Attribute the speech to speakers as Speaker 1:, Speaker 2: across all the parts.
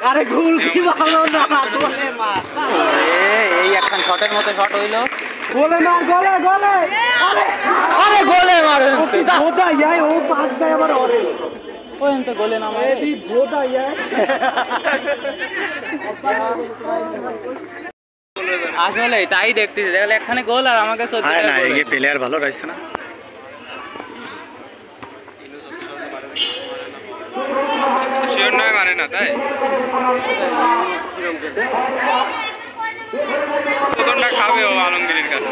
Speaker 1: আরে গোল কি ভালো না গোলে মার এই একখান শটের মতো শট হইলো গোলে মার গোলে গোলে আরে আরে গোলে মার বোদা যায় ও পাস দেয় আবার ওরে ওই এনতে গোলে না মারে এই বোদা যায় আসলে তাই দেখতেছি দেখলে একখানে গোল আর আমাকে সত্যি না এই প্লেয়ার ভালো রাইছে না শিওর নয় মানে না তাই প্রথমটা খাবে ও আলমগীরের কাছে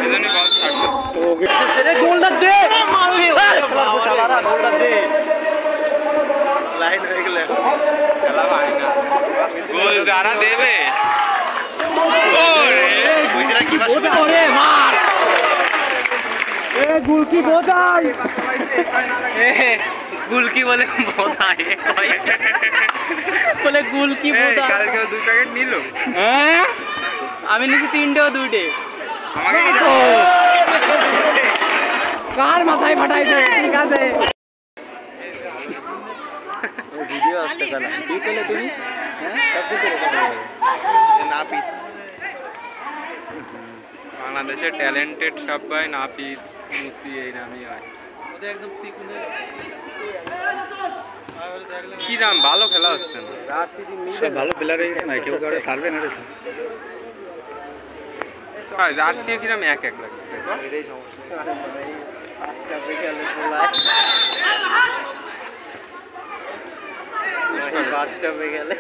Speaker 1: এজন্যই বল ছাড়বে গোলটা দে মারলি গোলটা দে লাইন হয়ে গেল খেলা ভাই না গোল যারা দেবে ওরে বুঝরা কি ওরে মার এ গোল কি বোঝাই এ গোল কি বলে বোঝাই বলে গোল কি বোঝাই কালকে দুই প্যাকেট নিল হ্যাঁ আমি নিছি তিনটেও দুইটে আমাকে কার মাথায় ফাটাইছে ঠিক আছে ভিডিও আসতে গেলাম কি করলে তুমি হ্যাঁ সব দিকে নাপিত বাংলাদেশের ট্যালেন্টেড সবাই নাপিত মুসি এই নামই হয় ওদের একদম সিকুনে কি নাম ভালো খেলা হচ্ছে না সব ভালো প্লেয়ার হয়েছে না কেউ কারো সার্ভে না রে তো হ্যাঁ জার্সি কি নাম এক এক লাগছে এটাই সমস্যা আজকে খেলে বাসটা পে গেলে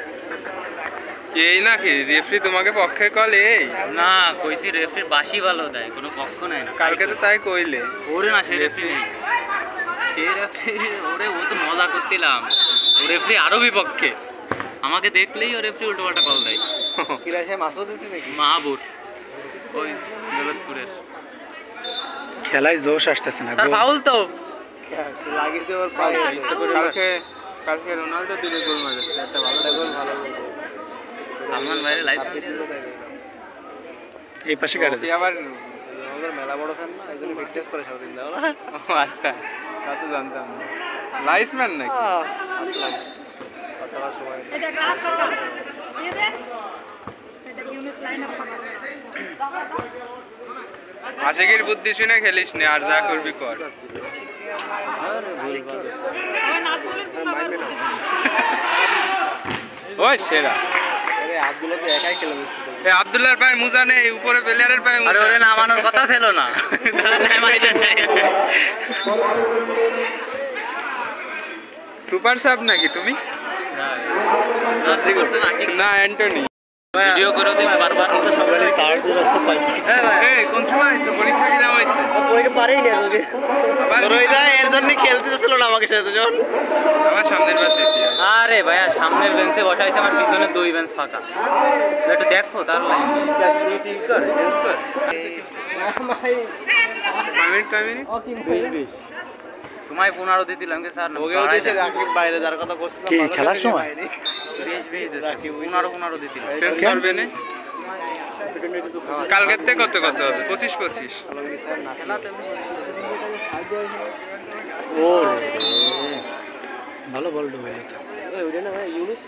Speaker 1: এই নাকি রেফারি তোমাকে পক্ষে কল এই না কইছি রেফারির বাসি ভালো দেয় কোনো পক্ষ নাই না কালকে তো তাই কইলে ওরে না সেই রেফারি নেই সেই রেফারি ওরে ও তো মজা করতেলাম ও রেফারি আরো বিপক্ষে আমাকে দেখলেই ও রেফারি উল্টোপাল্টা কল দেয় কি রাশে মাসুদ উঠে নাকি মাহবুব ওই দৌলতপুরের খেলায় জোশ আসতেছে না গোল ফাউল তো লাগিছে ওর পায়ে কালকে রোনাল্ডো দিলে গোল মারেছে একটা ভালো গোল সালমান ভাইয়ের লাইভ এই পাশে কাটে দিই আবার আমাদের মেলা বড় ফ্যান না এজন্য ফিটনেস করে সারাদিন দাও না আচ্ছা তা তো জানতাম না লাইসম্যান নাকি আসলাম কতবার সময় এটা গ্রাফ করো দিয়ে দে এটা ইউনিস লাইন আপ করো আশিকের বুদ্ধি শুনে খেলিস না আর যা করবি কর ওই সেরা আব্দুল্লাহ তো একাই খেলে দিচ্ছে আব্দুল্লাহর পায়ে মোজা নেই উপরে প্লেয়ারের পায়ে মোজা আরে নামানোর কথা ছিল না সুপার সাব নাকি তুমি না অ্যান্টনি ভিডিও করে দিই বারবার সকালে সার্চ রাস্তা পাই এই কোন সময় আইছো পরীক্ষা কি নাম হইছে পরীক্ষা পারেই না তোকে আবার রই যায় এর জন্য খেলতে দিছিল না আমাকে সাথে যখন আমার সামনের বেঞ্চ দিছি আরে ভাইয়া সামনের বেঞ্চে বসাইছে আমার পিছনে দুই বেঞ্চ ফাঁকা একটু দেখো তার লাইন সিটি কর চেঞ্জ কর মিনিট ও 20 তোমায় 15 দিয়ে দিলাম কে স্যার না ওকে ওদেশে রাকিব বাইরে যার কথা কইছিলাম কি খেলার সময় 20 রাকিব 15 দিয়ে দিলাম চেঞ্জ করবে না কালকের থেকে কত কত হবে 25 ও ভালো বল ডুবে তো ওইটা না ইউনুস